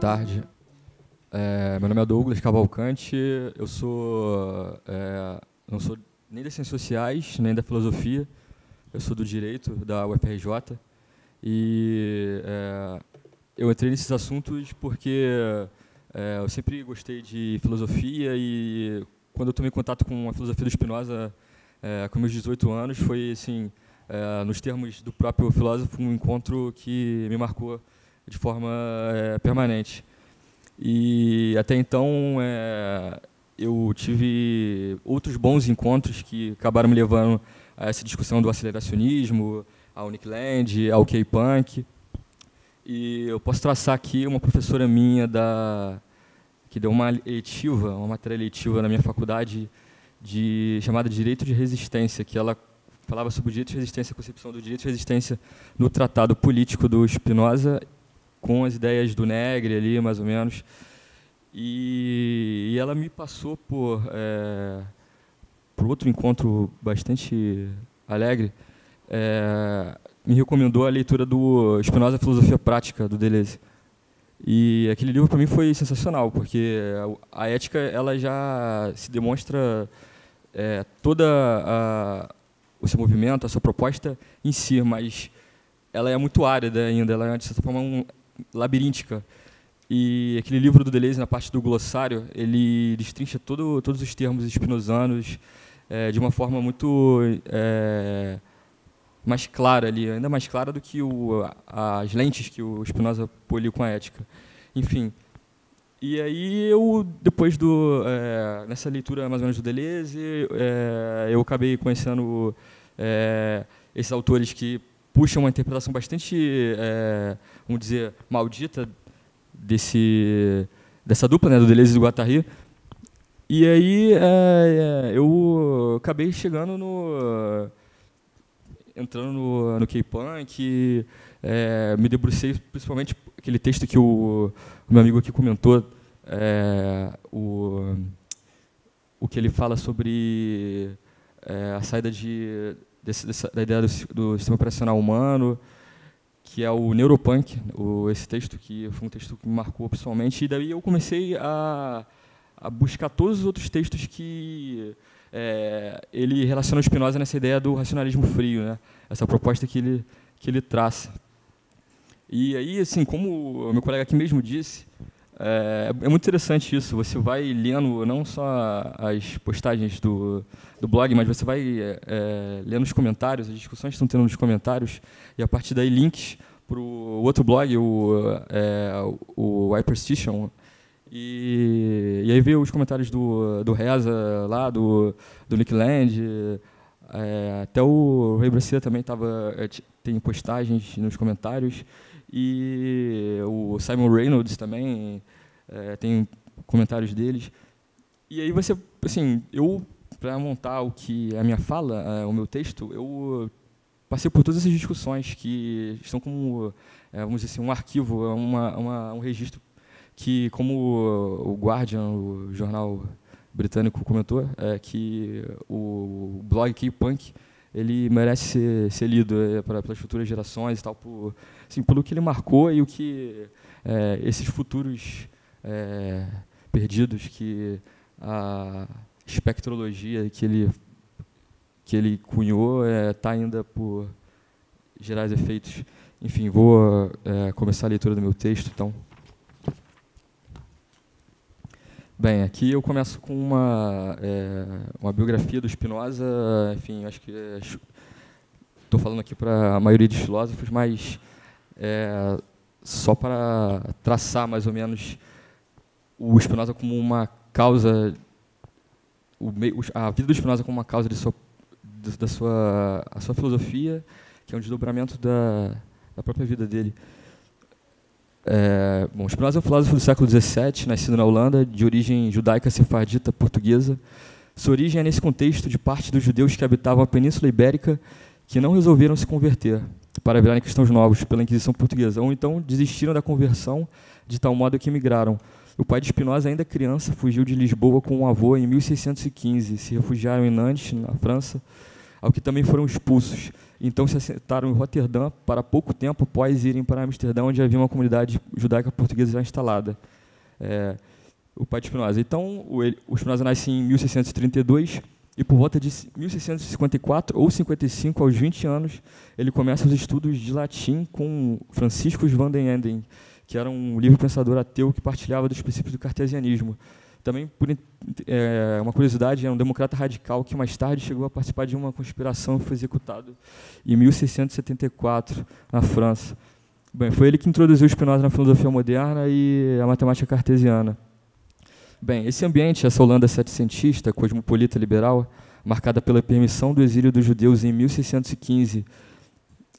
tarde. Meu nome é Douglas Cavalcante, não sou nem das ciências sociais, nem da filosofia, eu sou do direito, da UFRJ, e eu entrei nesses assuntos porque eu sempre gostei de filosofia e quando eu tomei contato com a filosofia do Spinoza com meus 18 anos, foi, assim, nos termos do próprio filósofo, um encontro que me marcou de forma permanente. E até então eu tive outros bons encontros que acabaram me levando a essa discussão do aceleracionismo, ao Nick Land, ao K-Punk. E eu posso traçar aqui uma professora minha que deu uma matéria eletiva na minha faculdade chamada Direito de Resistência, que ela falava sobre o direito de resistência, a concepção do direito de resistência no tratado político do Spinoza, com as ideias do Negri ali, mais ou menos. E ela me passou por outro encontro bastante alegre, me recomendou a leitura do Spinoza, Filosofia Prática, do Deleuze. E aquele livro, para mim, foi sensacional, porque a ética ela já se demonstra o seu movimento, a sua proposta em si, mas ela é muito árida ainda, ela é, de certa forma, labiríntica. E aquele livro do Deleuze, na parte do glossário, ele destrincha todos os termos spinozanos de uma forma muito mais clara ali, ainda mais clara do que as lentes que o Spinoza poliu com a ética. Enfim, e aí eu, depois nessa leitura mais ou menos do Deleuze, eu acabei conhecendo esses autores que puxam uma interpretação bastante, vamos dizer, maldita dessa dupla, né, do Deleuze e do Guattari. E aí eu acabei entrando no K-Punk, me debrucei principalmente aquele texto que o meu amigo aqui comentou, o que ele fala sobre a saída da ideia do sistema operacional humano, que é o Neuropunk, esse texto que foi um texto que me marcou pessoalmente, e daí eu comecei a buscar todos os outros textos que ele relaciona o Spinoza nessa ideia do racionalismo frio, né? Essa proposta que ele traça. E aí, assim, como o meu colega aqui mesmo disse, é muito interessante isso. Você vai lendo não só as postagens do blog, mas você vai lendo os comentários, as discussões que estão tendo nos comentários, e a partir daí links para o outro blog, o Hyperstition, e aí ver os comentários do Reza, lá, do Nick Land, até o Ray Brassia também tem postagens nos comentários, e o Simon Reynolds também tem comentários deles. E aí você, assim, para montar o que é a minha fala, o meu texto, eu passei por todas essas discussões que estão como, vamos dizer assim, um arquivo, um registro que, como o Guardian, o jornal britânico, comentou, que o blog K-Punk ele merece ser lido pelas futuras gerações e tal, pelo que ele marcou e o que esses futuros perdidos, que a espectrologia que ele cunhou está ainda por gerar efeitos. Enfim, vou começar a leitura do meu texto, então. Bem, aqui eu começo com uma biografia do Spinoza. Enfim, acho que estou falando aqui para a maioria dos filósofos, mas só para traçar mais ou menos o Spinoza como uma causa, a vida do Spinoza como uma causa da sua filosofia, que é um desdobramento da própria vida dele. Spinoza é um filósofo do século XVII, nascido na Holanda, de origem judaica sefardita portuguesa. Sua origem é nesse contexto de parte dos judeus que habitavam a Península Ibérica que não resolveram se converter para virarem cristãos novos pela Inquisição portuguesa, ou então desistiram da conversão de tal modo que emigraram. O pai de Spinoza, ainda criança, fugiu de Lisboa com um avô em 1615. Se refugiaram em Nantes, na França. ao que também foram expulsos. Então se assentaram em Roterdã para pouco tempo após irem para Amsterdã, onde havia uma comunidade judaica portuguesa já instalada. O pai de Spinoza. Então, o Spinoza nasce em 1632, e por volta de 1654 ou 55, aos 20 anos, ele começa os estudos de latim com Franciscus van den Enden, que era um livre pensador ateu que partilhava dos princípios do cartesianismo. Também, por uma curiosidade, é um democrata radical que mais tarde chegou a participar de uma conspiração e foi executado em 1674, na França. Bem, foi ele que introduziu Spinoza na filosofia moderna e a matemática cartesiana. Bem, esse ambiente, essa Holanda setecentista, cosmopolita liberal, marcada pela permissão do exílio dos judeus em 1615,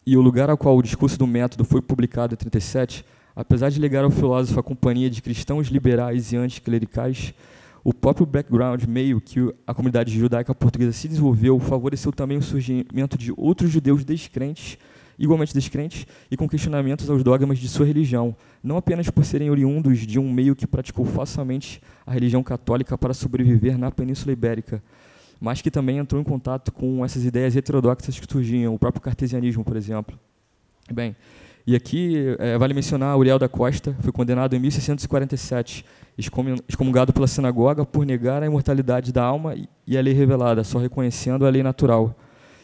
e o lugar ao qual o discurso do método foi publicado em 37, apesar de ligar ao filósofo a companhia de cristãos liberais e anticlericais, o próprio background meio que a comunidade judaica portuguesa se desenvolveu favoreceu também o surgimento de outros judeus descrentes, igualmente descrentes, e com questionamentos aos dogmas de sua religião, não apenas por serem oriundos de um meio que praticou falsamente a religião católica para sobreviver na Península Ibérica, mas que também entrou em contato com essas ideias heterodoxas que surgiam, o próprio cartesianismo, por exemplo. Bem, e aqui vale mencionar Uriel da Costa, foi condenado em 1647, excomungado pela sinagoga por negar a imortalidade da alma e a lei revelada, só reconhecendo a lei natural.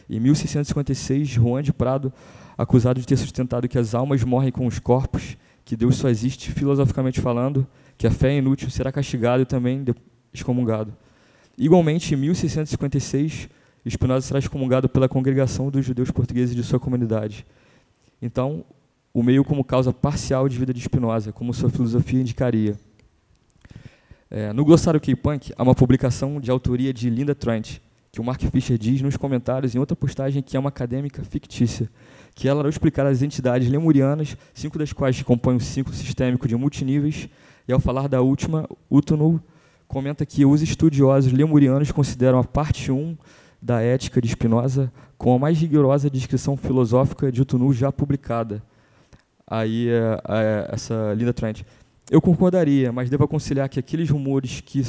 Em 1656, Juan de Prado, acusado de ter sustentado que as almas morrem com os corpos, que Deus só existe filosoficamente falando, que a fé é inútil, será castigado e também excomungado. Igualmente, em 1656, Spinoza será excomungado pela congregação dos judeus portugueses de sua comunidade. Então, o meio como causa parcial de vida de Spinoza, como sua filosofia indicaria. No glossário K-Punk, há uma publicação de autoria de Linda Trent, que o Mark Fisher diz nos comentários em outra postagem que é uma acadêmica fictícia, que ela irá explicar as entidades lemurianas, 5 das quais compõem o ciclo sistêmico de multiníveis, e ao falar da última, Utunu comenta que os estudiosos lemurianos consideram a parte 1 da ética de Spinoza com a mais rigorosa descrição filosófica de Utunu já publicada. Aí, essa Linda Trent. Eu concordaria, mas devo aconselhar que aqueles rumores que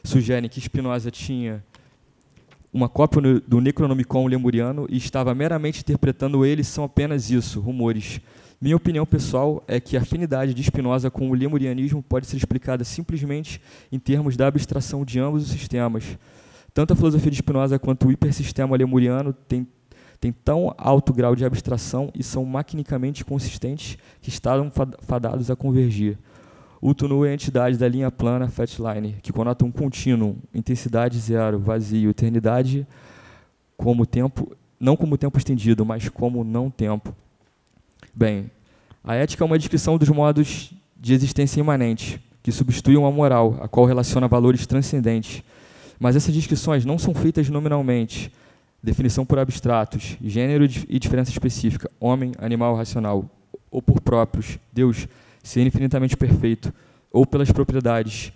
sugerem que Spinoza tinha uma cópia do Necronomicon lemuriano e estava meramente interpretando ele são apenas isso, rumores. Minha opinião pessoal é que a afinidade de Spinoza com o lemurianismo pode ser explicada simplesmente em termos da abstração de ambos os sistemas. Tanto a filosofia de Spinoza quanto o hipersistema lemuriano tem tão alto grau de abstração e são maquinicamente consistentes que estavam fadados a convergir. Utunu é a entidade da linha plana Flatline, que conota um contínuo, intensidade zero, vazio, eternidade, como tempo, não como tempo estendido, mas como não tempo. Bem, a ética é uma descrição dos modos de existência imanente, que substituem uma moral, a qual relaciona valores transcendentes. Mas essas descrições não são feitas nominalmente, definição por abstratos, gênero e diferença específica, homem, animal, racional, ou por próprios, Deus, ser infinitamente perfeito, ou pelas propriedades,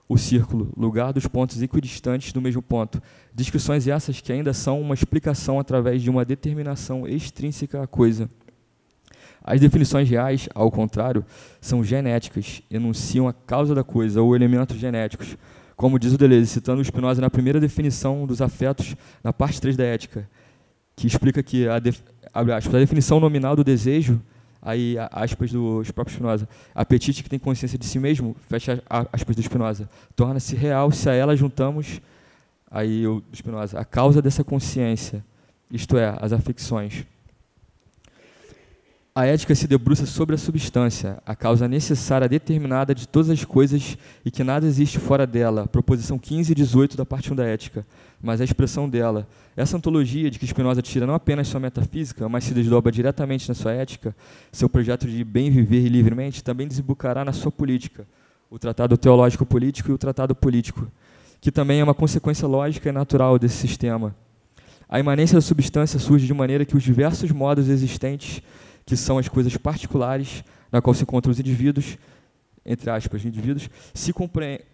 o círculo, lugar dos pontos equidistantes do mesmo ponto. Descrições essas que ainda são uma explicação através de uma determinação extrínseca à coisa. As definições reais, ao contrário, são genéticas, enunciam a causa da coisa, ou elementos genéticos, como diz o Deleuze, citando o Spinoza na primeira definição dos afetos, na parte 3 da ética, que explica que a definição nominal do desejo, aí aspas do próprio Spinoza, apetite que tem consciência de si mesmo, fecha aspas do Spinoza, torna-se real se a ela juntamos, aí o Spinoza, a causa dessa consciência, isto é, as afecções. A ética se debruça sobre a substância, a causa necessária determinada de todas as coisas e que nada existe fora dela, proposição 15 e 18 da parte 1 da ética, mas a expressão dela. Essa ontologia de que Spinoza tira não apenas sua metafísica, mas se desdobra diretamente na sua ética, seu projeto de bem viver e livremente, também desembocará na sua política, o tratado teológico político e o tratado político, que também é uma consequência lógica e natural desse sistema. A imanência da substância surge de maneira que os diversos modos existentes, que são as coisas particulares na qual se encontram os indivíduos, entre aspas, indivíduos, se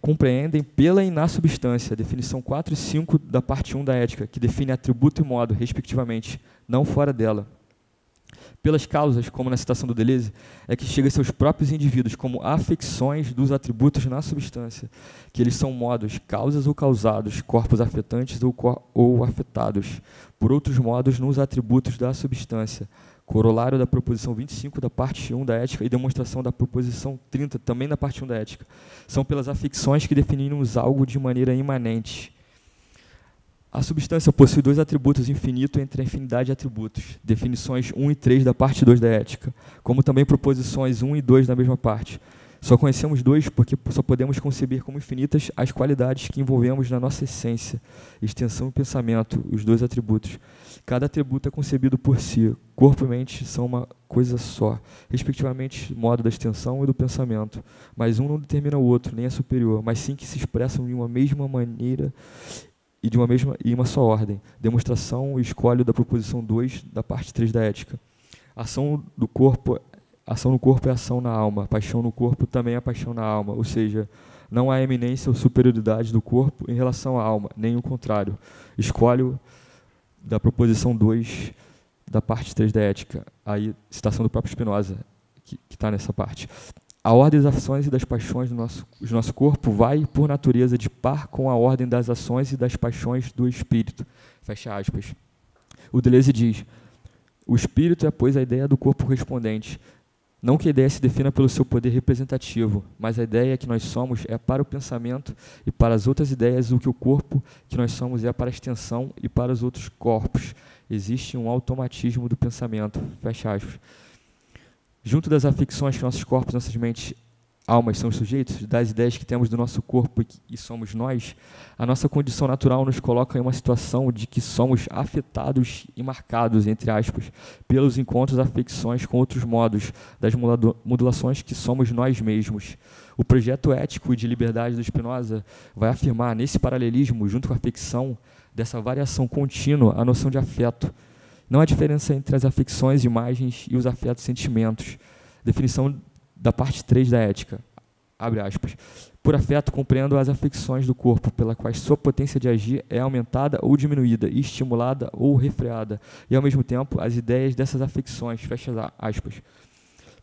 compreendem pela e na substância, definição 4 e 5 da parte 1 da ética, que define atributo e modo, respectivamente, não fora dela. pelas causas, como na citação do Deleuze, é que chega-se aos próprios indivíduos como afecções dos atributos na substância, que eles são modos, causas ou causados, corpos afetantes ou afetados, por outros modos nos atributos da substância, corolário da proposição 25 da parte 1 da ética e demonstração da proposição 30, também da parte 1 da ética. São pelas afecções que definimos algo de maneira imanente. A substância possui dois atributos infinito entre a infinidade de atributos, definições 1 e 3 da parte 2 da ética, como também proposições 1 e 2 da mesma parte. Só conhecemos dois porque só podemos conceber como infinitas as qualidades que envolvemos na nossa essência, extensão e pensamento, os dois atributos. Cada atributo é concebido por si, corpo e mente são uma coisa só, respectivamente modo da extensão e do pensamento, mas um não determina o outro, nem é superior, mas sim que se expressam de uma mesma maneira e de uma só ordem. Demonstração e escolho da proposição 2 da parte 3 da ética. Ação no corpo é ação na alma, paixão no corpo também é paixão na alma, ou seja, não há eminência ou superioridade do corpo em relação à alma, nem o contrário. Escolho da proposição 2 da parte 3 da ética, aí citação do próprio Spinoza, que está nessa parte. A ordem das ações e das paixões do nosso corpo vai, por natureza, de par com a ordem das ações e das paixões do espírito. Fecha aspas. O Deleuze diz, o espírito é, pois, a ideia do corpo correspondente. Não que a ideia se defina pelo seu poder representativo, mas a ideia que nós somos é para o pensamento e para as outras ideias o que o corpo que nós somos é para a extensão e para os outros corpos. Existe um automatismo do pensamento. Fecha aspas. Junto das afecções que nossos corpos, nossas mentes, almas são sujeitos, das ideias que temos do nosso corpo e somos nós, a nossa condição natural nos coloca em uma situação de que somos afetados e marcados, entre aspas, pelos encontros afecções com outros modos, das modulações que somos nós mesmos. O projeto ético e de liberdade do Spinoza vai afirmar, nesse paralelismo, junto com a afecção, dessa variação contínua, a noção de afeto. Não há diferença entre as afecções, imagens e os afetos, sentimentos. Definição da parte 3 da ética. Abre aspas. Por afeto, compreendo as afecções do corpo, pela quais sua potência de agir é aumentada ou diminuída, estimulada ou refreada, e, ao mesmo tempo, as ideias dessas afecções. Fecha aspas.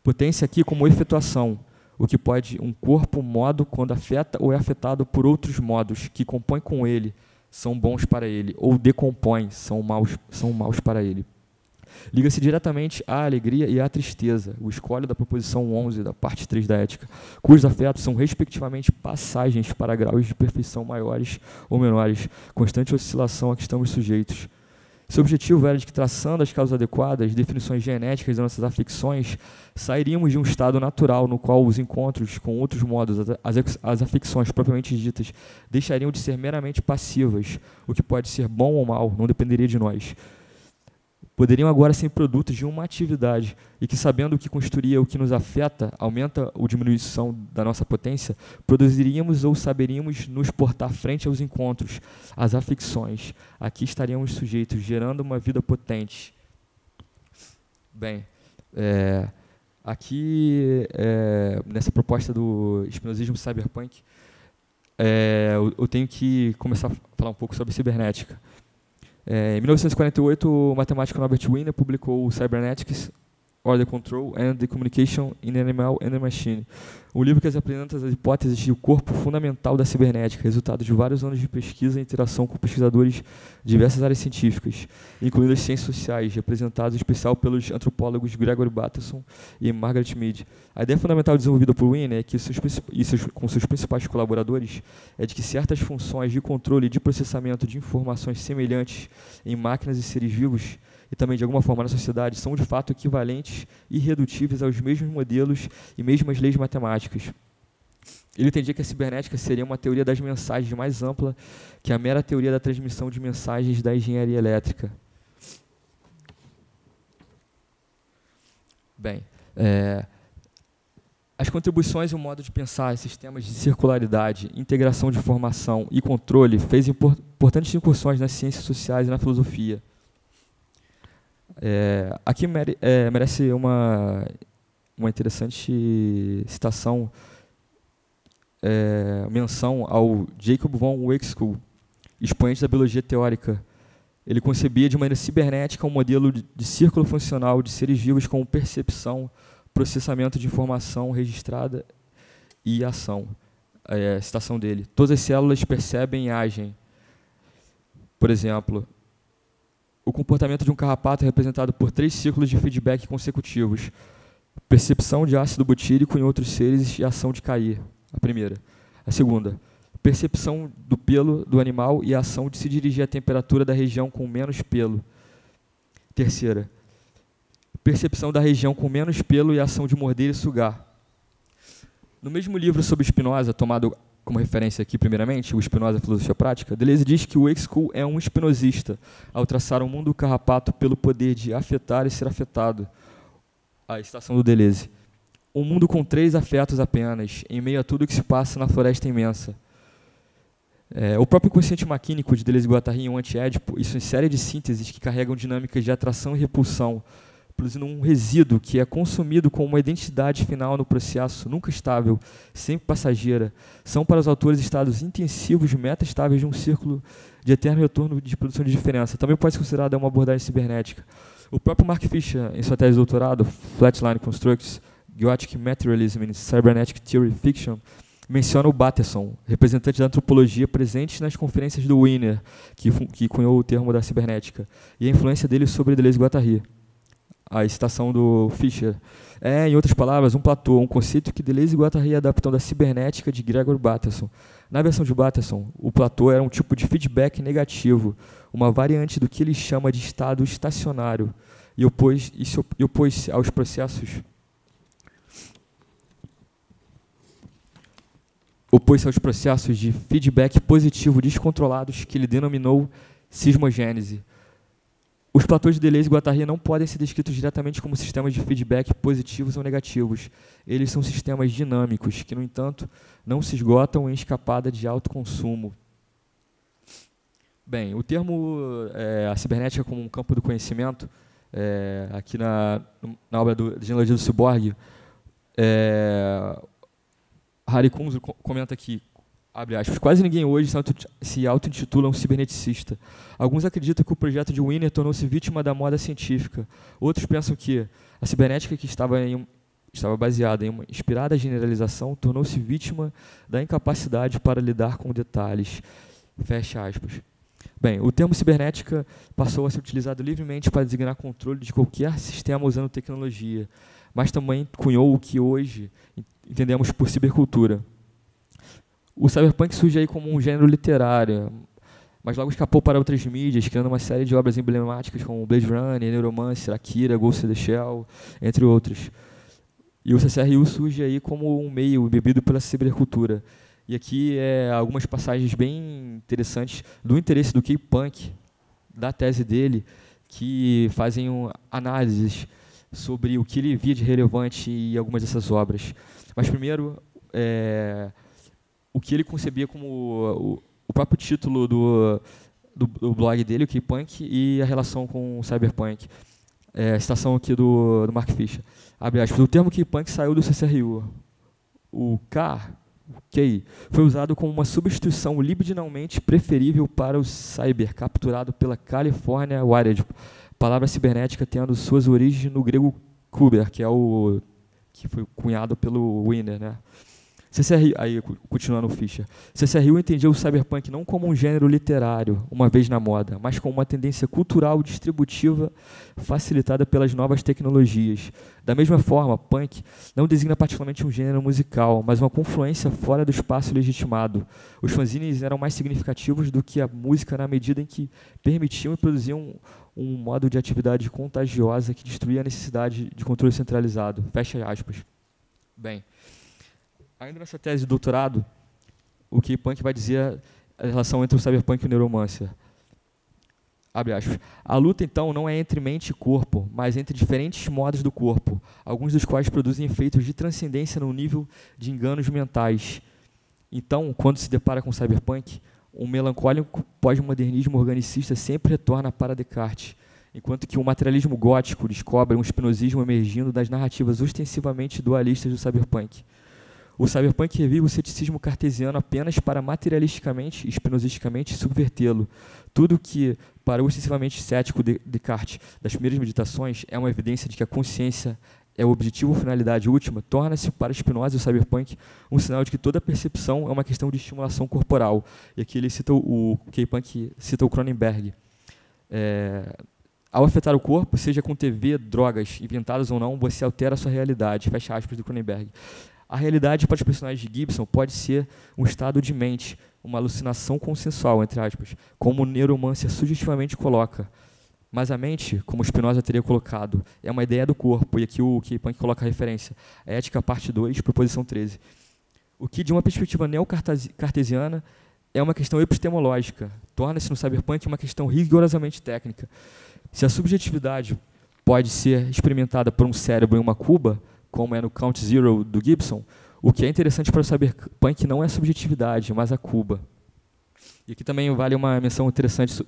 Potência aqui como efetuação, o que pode um corpo modo quando afeta ou é afetado por outros modos, que compõem com ele, são bons para ele, ou decompõem, são maus para ele. Liga-se diretamente à alegria e à tristeza, o escolho da proposição 11 da parte 3 da ética, cujos afetos são respectivamente passagens para graus de perfeição maiores ou menores, constante oscilação a que estamos sujeitos. Seu objetivo era de que, traçando as causas adequadas, definições genéticas das nossas afecções, sairíamos de um estado natural no qual os encontros com outros modos, as afecções propriamente ditas, deixariam de ser meramente passivas, o que pode ser bom ou mal, não dependeria de nós. Poderiam agora ser produtos de uma atividade e que, sabendo o que construiria o que nos afeta, aumenta ou diminuição da nossa potência, produziríamos ou saberíamos nos portar frente aos encontros, às afecções. Aqui estaríamos sujeitos, gerando uma vida potente. Bem, aqui, nessa proposta do espinosismo cyberpunk, eu tenho que começar a falar um pouco sobre cibernética. Em 1948, o matemático Norbert Wiener publicou o Cybernetics, Order Control and the Communication in Animal and the Machine, um livro que apresenta as hipóteses de o corpo fundamental da cibernética, resultado de vários anos de pesquisa e interação com pesquisadores de diversas áreas científicas, incluindo as ciências sociais, representados em especial pelos antropólogos Gregory Bateson e Margaret Mead. A ideia fundamental desenvolvida por Wiener é que com seus principais colaboradores é de que certas funções de controle e de processamento de informações semelhantes em máquinas e seres vivos e também, de alguma forma, na sociedade, são de fato equivalentes e irredutíveis aos mesmos modelos e mesmas leis matemáticas. Ele entendia que a cibernética seria uma teoria das mensagens mais ampla que a mera teoria da transmissão de mensagens da engenharia elétrica. Bem, as contribuições e o modo de pensar em sistemas de circularidade, integração de informação e controle fez importantes incursões nas ciências sociais e na filosofia. Aqui merece uma interessante citação, menção ao Jacob von Uexküll, expoente da biologia teórica, Ele concebia de maneira cibernética um modelo de círculo funcional de seres vivos com percepção, processamento de informação registrada e ação. Citação dele. Todas as células percebem e agem. Por exemplo, o comportamento de um carrapato é representado por 3 ciclos de feedback consecutivos. Percepção de ácido butírico em outros seres e ação de cair. A primeira. A segunda. Percepção do pelo do animal e a ação de se dirigir à temperatura da região com menos pelo. Terceira. Percepção da região com menos pelo e a ação de morder e sugar. No mesmo livro sobre Spinoza, tomado como referência aqui primeiramente, o Spinoza Filosofia Prática, Deleuze diz que o Weixkull é um espinosista, ao traçar o mundo do carrapato pelo poder de afetar e ser afetado. A citação do Deleuze. Um mundo com 3 afetos apenas, em meio a tudo que se passa na floresta imensa. O próprio consciente maquínico de Deleuze e Guattari em Um Anti-Édipo, isso em série de sínteses que carregam dinâmicas de atração e repulsão, produzindo um resíduo que é consumido com uma identidade final no processo, nunca estável, sempre passageira, são para os autores estados intensivos, meta-estáveis de um círculo de eterno retorno de produção de diferença. Também pode ser considerada uma abordagem cibernética. O próprio Mark Fisher, em sua tese de doutorado, Flatline Constructs, Goetic Materialism in Cybernetic Theory Fiction, menciona o Bateson, representante da antropologia presente nas conferências do Wiener, que cunhou o termo da cibernética, e a influência dele sobre Deleuze e Guattari. A citação do Fischer. Em outras palavras, um platô, um conceito que Deleuze e Guattari adaptam da cibernética de Gregor Bateson. Na versão de Bateson, o platô era um tipo de feedback negativo, uma variante do que ele chama de estado estacionário, e opôs-se aos processos de feedback positivo descontrolados que ele denominou cismogênese. Os platôs de Deleuze e Guattari não podem ser descritos diretamente como sistemas de feedback positivos ou negativos. Eles são sistemas dinâmicos, que, no entanto, não se esgotam em escapada de autoconsumo. Bem, o termo a cibernética como um campo do conhecimento, aqui na obra de Genealogia do Ciborgue, Harry Kunz comenta aqui, abre aspas, quase ninguém hoje se auto-intitula um ciberneticista. Alguns acreditam que o projeto de Wiener tornou-se vítima da moda científica. Outros pensam que a cibernética que estava baseada em uma inspirada generalização tornou-se vítima da incapacidade para lidar com detalhes. Fecha aspas. Bem, o termo cibernética passou a ser utilizado livremente para designar controle de qualquer sistema usando tecnologia, mas também cunhou o que hoje entendemos por cibercultura. O cyberpunk surge aí como um gênero literário, mas logo escapou para outras mídias, criando uma série de obras emblemáticas como Blade Runner, Neuromancer, Akira, Ghost in the Shell, entre outros. E o CCRU surge aí como um meio bebido pela cibercultura. E aqui algumas passagens bem interessantes do interesse do K-Punk, da tese dele, que fazem análises sobre o que ele via de relevante em algumas dessas obras. Mas primeiro, o que ele concebia como o próprio título do blog dele, o K-Punk, e a relação com o cyberpunk. A citação aqui do Mark Fisher. Abre aspas, o termo K-Punk saiu do CCRU. O K foi usado como uma substituição libidinalmente preferível para o cyber, capturado pela California Wired, palavra cibernética tendo suas origens no grego kuber, que foi cunhado pelo Wiener, né? CCRU, aí, continuando o Fischer, CCRU entendia o cyberpunk não como um gênero literário, uma vez na moda, mas como uma tendência cultural distributiva facilitada pelas novas tecnologias. Da mesma forma, punk não designa particularmente um gênero musical, mas uma confluência fora do espaço legitimado. Os fanzines eram mais significativos do que a música na medida em que permitiam e produziam um modo de atividade contagiosa que destruía a necessidade de controle centralizado. Fecha aspas. Bem, ainda nessa tese de doutorado, o K-Punk vai dizer a relação entre o cyberpunk e o neuromancer. Abre aspas. A luta, então, não é entre mente e corpo, mas entre diferentes modos do corpo, alguns dos quais produzem efeitos de transcendência no nível de enganos mentais. Então, quando se depara com o cyberpunk, um melancólico pós-modernismo organicista sempre retorna para Descartes, enquanto que o materialismo gótico descobre um espinosismo emergindo das narrativas ostensivamente dualistas do cyberpunk. O cyberpunk revive o ceticismo cartesiano apenas para materialisticamente e espinosisticamente subvertê-lo. Tudo que Para o excessivamente cético Descartes das primeiras meditações, é uma evidência de que a consciência é o objetivo ou finalidade última, torna-se para Spinoza e o cyberpunk um sinal de que toda percepção é uma questão de estimulação corporal. E aqui ele cita o K-Punk cita o Cronenberg. Ao afetar o corpo, seja com TV, drogas, inventadas ou não, você altera a sua realidade. Fecha aspas do Cronenberg. A realidade para os personagens de Gibson pode ser um estado de mente, uma alucinação consensual, entre aspas, como o Neuromancer sugestivamente coloca. Mas a mente, como Spinoza teria colocado, é uma ideia do corpo, e aqui o K-Punk coloca a referência. A Ética, parte 2, proposição 13. O que, de uma perspectiva neo-cartesiana, é uma questão epistemológica, torna-se no cyberpunk uma questão rigorosamente técnica. Se a subjetividade pode ser experimentada por um cérebro em uma cuba, como é no Count Zero do Gibson, o que é interessante para o cyberpunk não é a subjetividade, mas a cuba. E aqui também vale uma menção interessante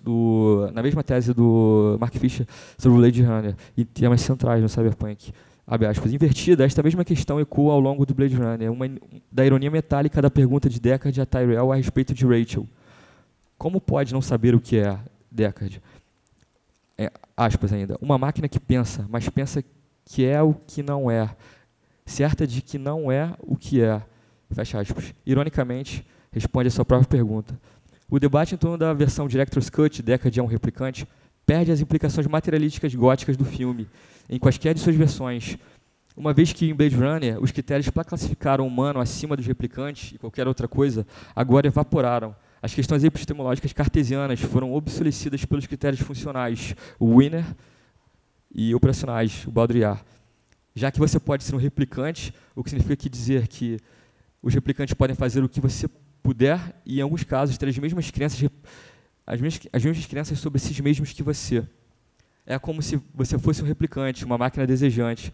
na mesma tese do Mark Fisher sobre o Blade Runner e temas centrais no cyberpunk. Abre aspas, invertida, esta mesma questão ecoa ao longo do Blade Runner, da ironia metálica da pergunta de Deckard a Tyrell a respeito de Rachel. Como pode não saber o que é, Deckard? Aspas ainda, uma máquina que pensa, mas pensa que é o que não é, certa de que não é o que é. Fecha aspas. Ironicamente, responde a sua própria pergunta. O debate em torno da versão Director's Cut, Deckard é um replicante, perde as implicações materialísticas góticas do filme, em quaisquer de suas versões. Uma vez que em Blade Runner, os critérios para classificar o humano acima dos replicantes e qualquer outra coisa, agora evaporaram. As questões epistemológicas cartesianas foram obsolescidas pelos critérios funcionais, o Wiener e operacionais, o Baudrillard. Já que você pode ser um replicante, o que significa dizer que os replicantes podem fazer o que você puder e, em alguns casos, ter as mesmas crenças sobre si mesmos que você. É como se você fosse um replicante, uma máquina desejante.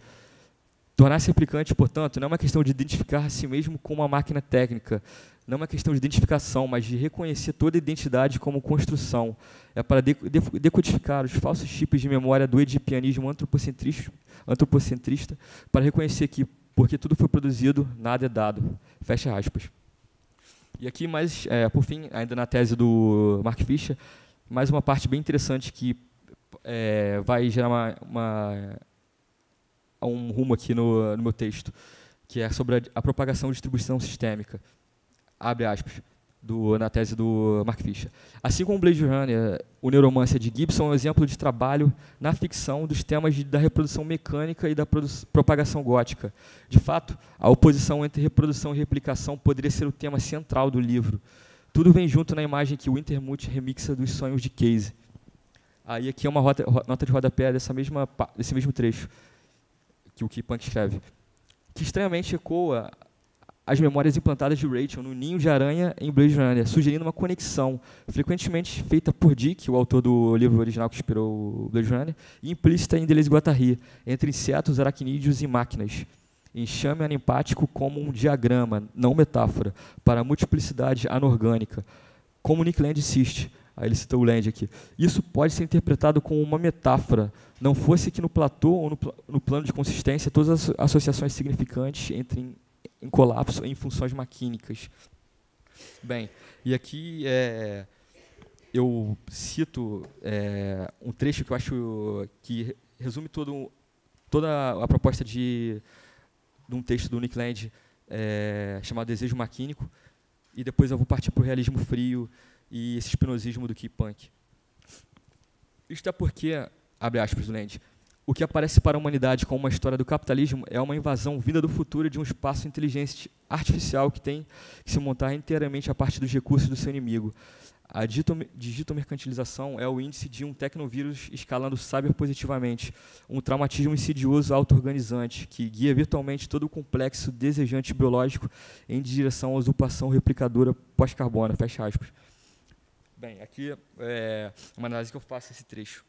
Tornar-se replicante, portanto, não é uma questão de identificar a si mesmo com uma máquina técnica, não é uma questão de identificação, mas de reconhecer toda a identidade como construção. É para decodificar os falsos chips de memória do edipianismo antropocentrista, para reconhecer que, porque tudo foi produzido, nada é dado. Fecha aspas. E aqui, por fim, ainda na tese do Mark Fisher, mais uma parte bem interessante que vai gerar um rumo aqui no meu texto, que é sobre a propagação e distribuição sistêmica. Abre aspas, na tese do Mark Fisher. Assim como o Blade Runner, o Neuromancer de Gibson é um exemplo de trabalho na ficção dos temas da reprodução mecânica e da propagação gótica. De fato, a oposição entre reprodução e replicação poderia ser o tema central do livro. Tudo vem junto na imagem que o Wintermuth remixa dos sonhos de Case. Aí aqui é uma nota de rodapé desse mesmo trecho que o K-Punk escreve, que estranhamente ecoa as memórias implantadas de Rachel no ninho de aranha em Blade Runner, sugerindo uma conexão frequentemente feita por Dick, o autor do livro original que inspirou o Blade Runner, e implícita em Deleuze e Guattari, entre insetos, aracnídeos e máquinas. Enxame animpático como um diagrama, não metáfora, para a multiplicidade anorgânica, como Nick Land insiste. Aí ele citou o Land aqui. Isso pode ser interpretado como uma metáfora, não fosse que no platô ou no plano de consistência todas as associações significantes entrem em colapso em funções maquínicas. Bem, e aqui eu cito um trecho que eu acho que resume toda a proposta de um texto do Nick Land chamado Desejo Maquínico, e depois eu vou partir para o realismo frio e esse espinosismo do K-Punk. Isto é porque, abre aspas do Land, o que aparece para a humanidade como uma história do capitalismo é uma invasão vinda do futuro de um espaço inteligente artificial que tem que se montar inteiramente a partir dos recursos do seu inimigo. A digitomercantilização é o índice de um tecnovírus escalando cyberpositivamente, um traumatismo insidioso auto-organizante que guia virtualmente todo o complexo desejante biológico em direção à usurpação replicadora pós-carbono. Fecha aspas. Bem, aqui é uma análise que eu faço desse trecho.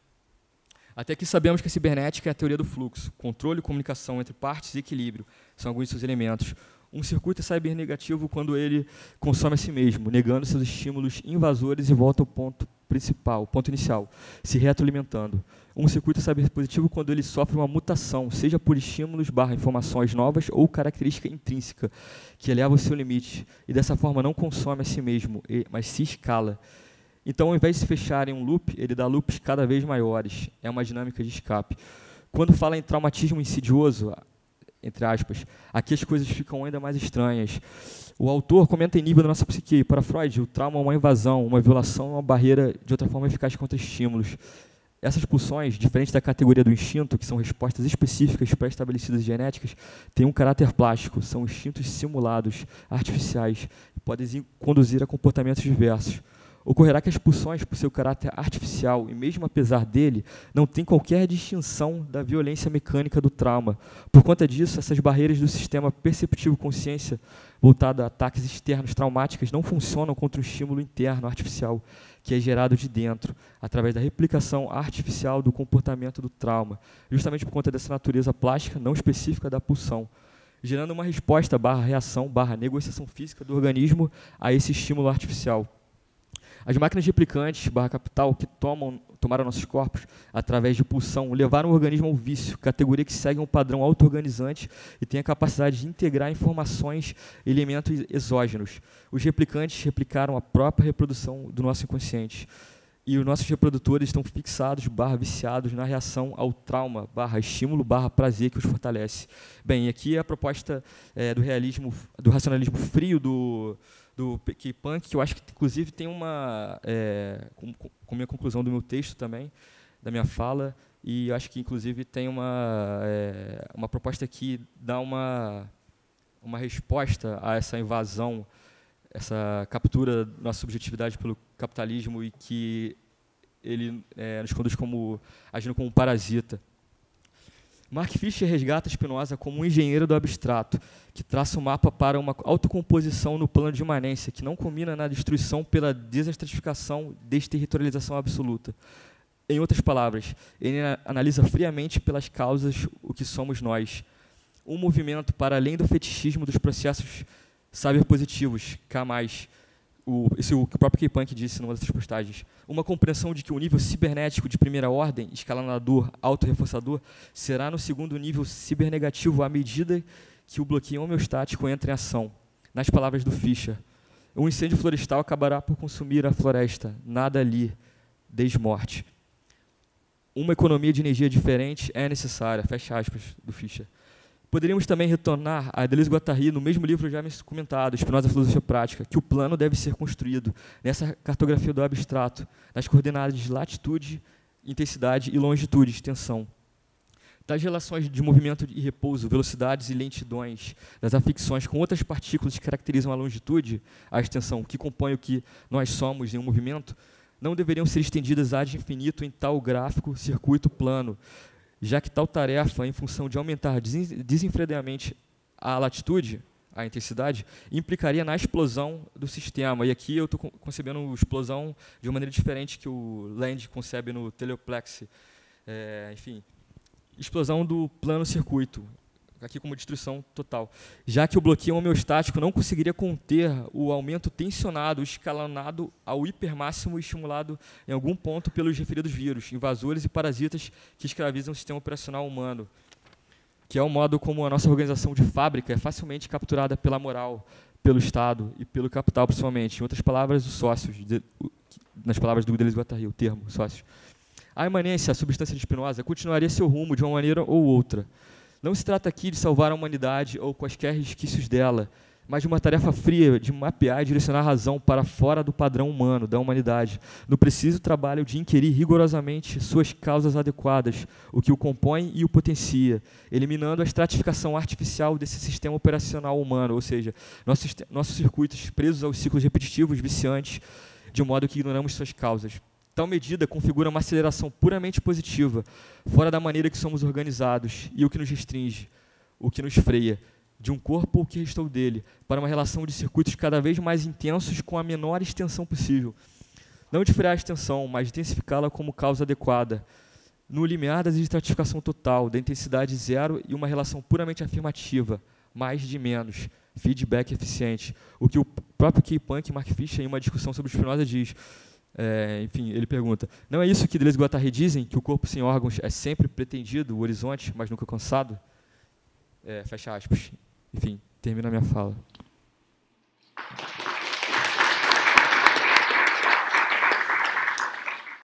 Até aqui sabemos que a cibernética é a teoria do fluxo, controle e comunicação entre partes e equilíbrio, são alguns de seus elementos. Um circuito é cybernegativo quando ele consome a si mesmo, negando seus estímulos invasores e volta ao ponto principal, ponto inicial, se retroalimentando. Um circuito é cyberpositivo quando ele sofre uma mutação, seja por estímulos / informações novas ou característica intrínseca, que eleva o seu limite, e dessa forma não consome a si mesmo, mas se escala. Então, ao invés de se fechar em um loop, ele dá loops cada vez maiores. É uma dinâmica de escape. Quando fala em traumatismo insidioso, entre aspas, aqui as coisas ficam ainda mais estranhas. O autor comenta em nível da nossa psique. Para Freud, o trauma é uma invasão, uma violação, uma barreira de outra forma eficaz contra estímulos. Essas pulsões, diferente da categoria do instinto, que são respostas específicas pré-estabelecidas e genéticas, têm um caráter plástico, são instintos simulados, artificiais, e podem conduzir a comportamentos diversos. Ocorrerá que as pulsões, por seu caráter artificial, e mesmo apesar dele, não têm qualquer distinção da violência mecânica do trauma. Por conta disso, essas barreiras do sistema perceptivo-consciência, voltado a ataques externos traumáticos, não funcionam contra o estímulo interno artificial, que é gerado de dentro, através da replicação artificial do comportamento do trauma, justamente por conta dessa natureza plástica não específica da pulsão, gerando uma resposta /reação /negociação física do organismo a esse estímulo artificial. As máquinas replicantes /capital que tomaram nossos corpos através de pulsão levaram o organismo ao vício, categoria que segue um padrão auto-organizante e tem a capacidade de integrar informações e elementos exógenos. Os replicantes replicaram a própria reprodução do nosso inconsciente. E os nossos reprodutores estão fixados /viciados na reação ao trauma /estímulo /prazer que os fortalece. Bem, aqui é a proposta do realismo, do racionalismo frio do K-Punk, que eu acho que, inclusive, tem uma, com minha conclusão do meu texto também, da minha fala, e eu acho que, inclusive, tem uma proposta que dá uma resposta a essa invasão, essa captura da nossa subjetividade pelo capitalismo e que ele nos conduz agindo como um parasita. Mark Fisher resgata Spinoza como um engenheiro do abstrato, que traça um mapa para uma autocomposição no plano de imanência, que não culmina na destruição pela desestratificação, desterritorialização absoluta. Em outras palavras, ele analisa friamente pelas causas o que somos nós. Um movimento para além do fetichismo dos processos cyberpositivos, K+, isso o que o próprio K-Punk disse numa dessas postagens. Uma compreensão de que o nível cibernético de primeira ordem, escalonador, autorreforçador, será no segundo nível cibernegativo à medida que o bloqueio homeostático entra em ação. Nas palavras do Fischer, um incêndio florestal acabará por consumir a floresta, nada ali, desmorte. Uma economia de energia diferente é necessária, fecha aspas, do Fischer. Poderíamos também retornar a Deleuze-Guattari no mesmo livro já comentado, Spinoza, Filosofia Prática, que o plano deve ser construído nessa cartografia do abstrato, nas coordenadas de latitude, intensidade e longitude, extensão. Das relações de movimento e repouso, velocidades e lentidões, das afixões com outras partículas que caracterizam a longitude, a extensão, que compõe o que nós somos em um movimento, não deveriam ser estendidas ad infinito em tal gráfico circuito plano, já que tal tarefa, em função de aumentar desenfreadamente a latitude, a intensidade, implicaria na explosão do sistema. E aqui eu estou concebendo a explosão de uma maneira diferente que o Land concebe no Teleoplex. Enfim, explosão do plano circuito, aqui como destruição total. Já que o bloqueio homeostático não conseguiria conter o aumento tensionado, escalonado ao hipermáximo e estimulado em algum ponto pelos referidos vírus, invasores e parasitas que escravizam o sistema operacional humano, que é o modo como a nossa organização de fábrica é facilmente capturada pela moral, pelo Estado e pelo capital, principalmente. Em outras palavras, os sócios, nas palavras do Deleuze-Guattari, o termo sócios. A imanência, a substância de Spinoza, continuaria seu rumo de uma maneira ou outra. Não se trata aqui de salvar a humanidade ou quaisquer resquícios dela, mas de uma tarefa fria de mapear e direcionar a razão para fora do padrão humano, da humanidade, no preciso trabalho de inquirir rigorosamente suas causas adequadas, o que o compõe e o potencia, eliminando a estratificação artificial desse sistema operacional humano, ou seja, nossos circuitos presos aos ciclos repetitivos, viciantes, de modo que ignoramos suas causas. Tal medida configura uma aceleração puramente positiva, fora da maneira que somos organizados e o que nos restringe, o que nos freia, de um corpo ou o que restou dele, para uma relação de circuitos cada vez mais intensos com a menor extensão possível. Não de frear a extensão, mas de intensificá-la como causa adequada, no limiar da estratificação total, da intensidade zero e uma relação puramente afirmativa, mais de menos, feedback eficiente. O que o próprio K-Punk e Mark Fisher, em uma discussão sobre Spinoza, diz. Enfim, ele pergunta, não é isso que Deleuze e Guattari dizem, que o corpo sem órgãos é sempre pretendido, o horizonte, mas nunca alcançado? Fecha aspas. Enfim, termina a minha fala.